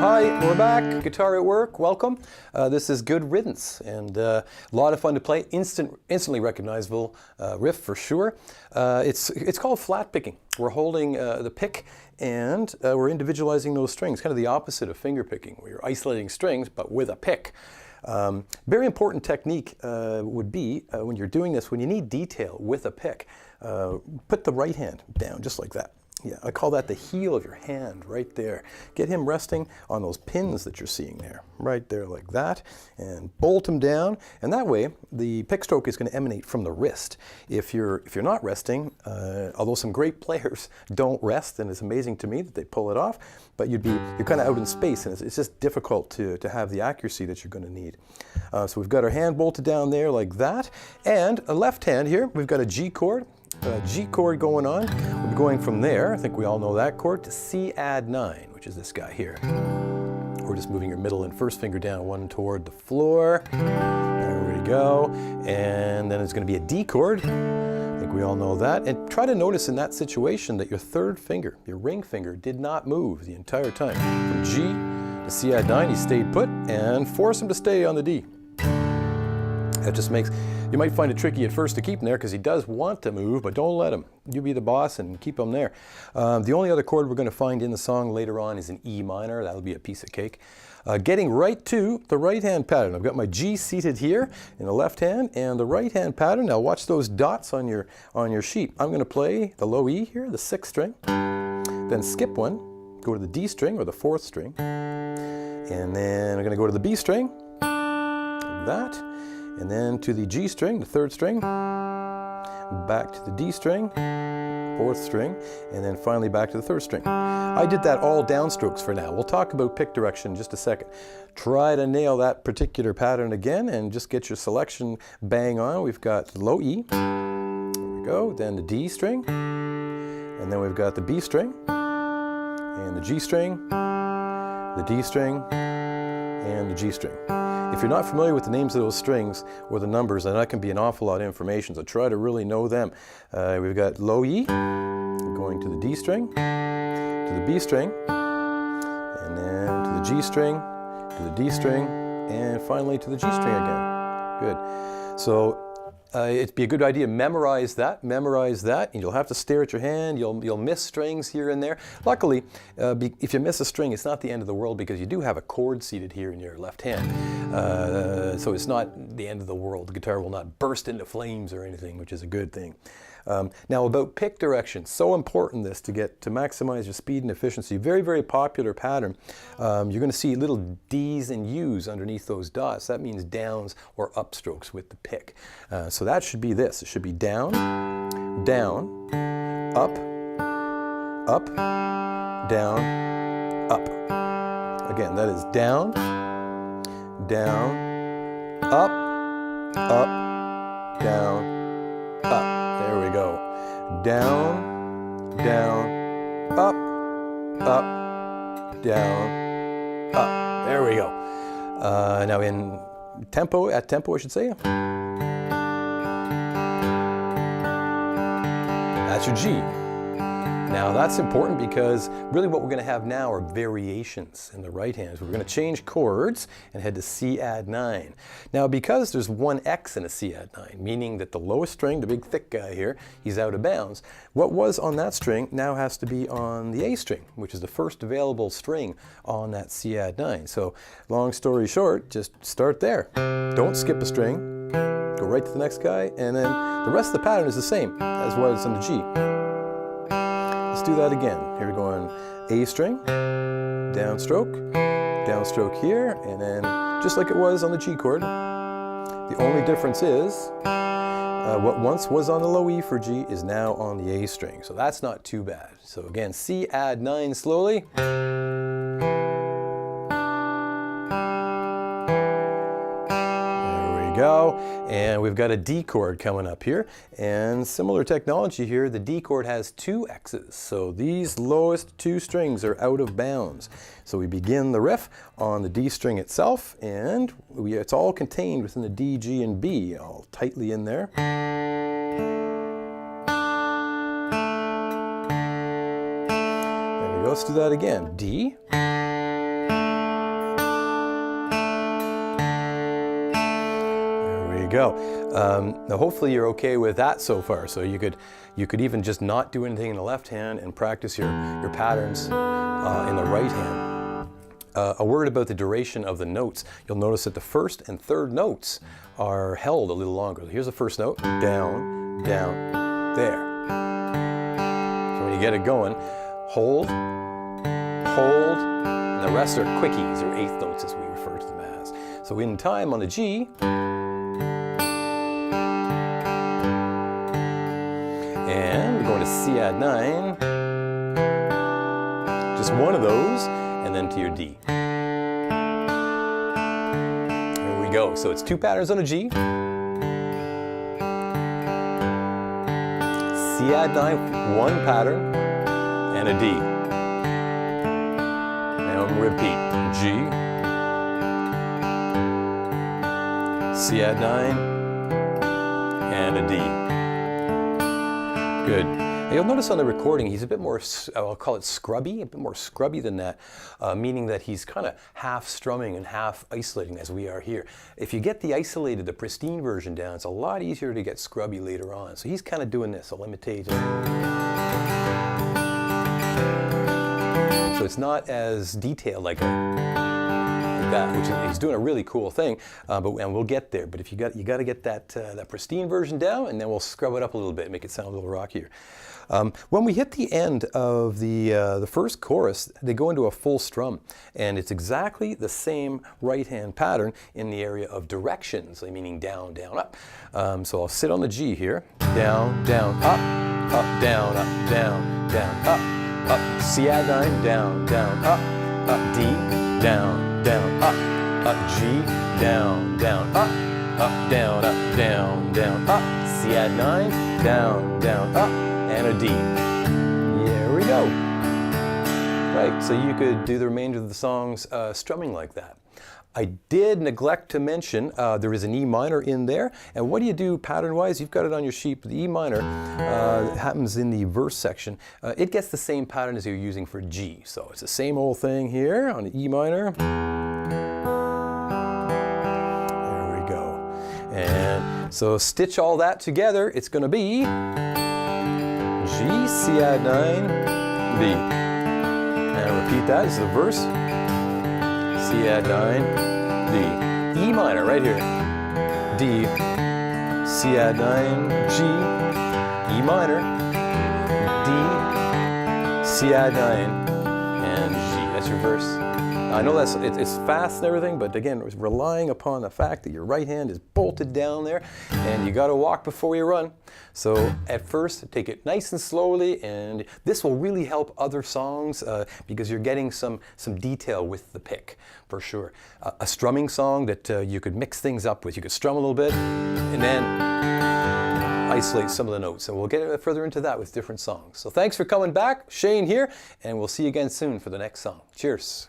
Hi, we're back. Guitar at Work, welcome. This is Good Riddance, and a lot of fun to play. Instantly recognizable riff for sure. It's called flat picking. We're holding the pick and we're individualizing those strings, kind of the opposite of finger picking, where you're isolating strings but with a pick. Very important technique would be when you're doing this, when you need detail with a pick, put the right hand down just like that. Yeah, I call that the heel of your hand right there. Get him resting on those pins that you're seeing there, right there like that, and bolt him down, and that way the pick stroke is going to emanate from the wrist. If you're not resting, although some great players don't rest, and it's amazing to me that they pull it off, but you're kind of out in space, and it's just difficult to have the accuracy that you're going to need. So we've got our hand bolted down there like that, and a left hand here, we've got a G chord. G chord going on. We'll be going from there, I think we all know that chord, to C add 9, which is this guy here. We're just moving your middle and first finger down, one toward the floor. There we go. And then it's going to be a D chord. I think we all know that. And try to notice in that situation that your third finger, your ring finger, did not move the entire time. From G to C add 9, he stayed put, and force him to stay on the D. That just makes, you might find it tricky at first to keep him there because he does want to move, but don't let him. You be the boss and keep him there. The only other chord we're going to find in the song later on is an E minor. That'll be a piece of cake. Getting right to the right hand pattern. I've got my G seated here in the left hand and the right hand pattern. Now watch those dots on your sheet. I'm going to play the low E here, the 6th string, then skip one, go to the D string or the 4th string, and then I'm going to go to the B string, like that. And then to the G string, the 3rd string, back to the D string, 4th string, and then finally back to the 3rd string. I did that all downstrokes for now. We'll talk about pick direction in just a second. Try to nail that particular pattern again and just get your selection bang on. We've got the low E, there we go, then the D string, and then we've got the B string, and the G string, the D string, and the G string. If you're not familiar with the names of those strings or the numbers, then that can be an awful lot of information, so try to really know them. We've got low E, going to the D string, to the B string, and then to the G string, to the D string, and finally to the G string again. Good. So it'd be a good idea to memorize that, and you'll have to stare at your hand, you'll miss strings here and there. Luckily, if you miss a string, it's not the end of the world because you do have a chord seated here in your left hand. So it's not the end of the world. The guitar will not burst into flames or anything, which is a good thing. Now about pick direction, so important this to maximize your speed and efficiency. Very, very popular pattern. You're going to see little D's and U's underneath those dots. That means downs or upstrokes with the pick. So that should be this. It should be down, down, up, up, down, up. Again, that is down, down, up, down, up. There we go. Down, down, up, down, up. There we go. Now in tempo, at tempo I should say. That's your G. Now that's important because really what we're going to have now are variations in the right hand. So we're going to change chords and head to C add 9. Now because there's one X in a C add 9, meaning that the lowest string, the big thick guy here, he's out of bounds. What was on that string now has to be on the A string, which is the first available string on that C add 9. So long story short, just start there. Don't skip a string, go right to the next guy, and then the rest of the pattern is the same as what is on the G. Let's do that again. Here we go on A string, downstroke, downstroke here, and then just like it was on the G chord. The only difference is what once was on the low E for G is now on the A string. So that's not too bad. So again, C add 9 slowly. Go, and we've got a D chord coming up here, and similar technology here. The D chord has 2 X's, so these lowest 2 strings are out of bounds. So we begin the riff on the D string itself, and it's all contained within the D, G, and B, all tightly in there. There we go. Let's do that again. D, go. Now hopefully you're okay with that so far. So you could even just not do anything in the left hand and practice your patterns in the right hand. A word about the duration of the notes. You'll notice that the first and third notes are held a little longer. Here's the first note, down, down, there. So when you get it going, hold, hold, and the rest are quickies, or eighth notes as we refer to them as. So in time on the G, and we're going to C add 9, just one of those, and then to your D. Here we go. So it's two patterns on a G. C add 9, one pattern, and a D. Now repeat. G, C add 9, and a D. Good. Now you'll notice on the recording he's a bit more, I'll call it scrubby, a bit more scrubby than that, meaning that he's kind of half strumming and half isolating as we are here. If you get the isolated, the pristine version down, it's a lot easier to get scrubby later on. So he's kind of doing this. I'll imitate him. So it's not as detailed like that, which he's doing a really cool thing, and we'll get there. But if you got to get that pristine version down, and then we'll scrub it up a little bit, make it sound a little rockier. When we hit the end of the first chorus, they go into a full strum, and it's exactly the same right hand pattern in the area of directions, meaning down, down, up. So I'll sit on the G here, down, down, up, down, down, down, up, up, C add 9, down, down, up, D, down, down, up, G, down, down, up, down, down, down, up, C add 9, down, down, up, and a D. Here we go. Right, so you could do the remainder of the songs strumming like that. I did neglect to mention there is an E minor in there, and what do you do pattern-wise? You've got it on your sheet, but the E minor happens in the verse section. It gets the same pattern as you're using for G, so it's the same old thing here on the E minor. There we go. And so stitch all that together, it's going to be G, C add 9, B. And repeat that, this is the verse. C add 9, D. E minor right here. D, C add 9, G, E minor, D, C add 9, and G. That's your verse. I know it's fast and everything, but again, it's relying upon the fact that your right hand is bolted down there, and you got to walk before you run. So at first, take it nice and slowly, and this will really help other songs because you're getting some detail with the pick, for sure. A strumming song that you could mix things up with. You could strum a little bit, and then isolate some of the notes, and we'll get further into that with different songs. So thanks for coming back. Shane here, and we'll see you again soon for the next song. Cheers.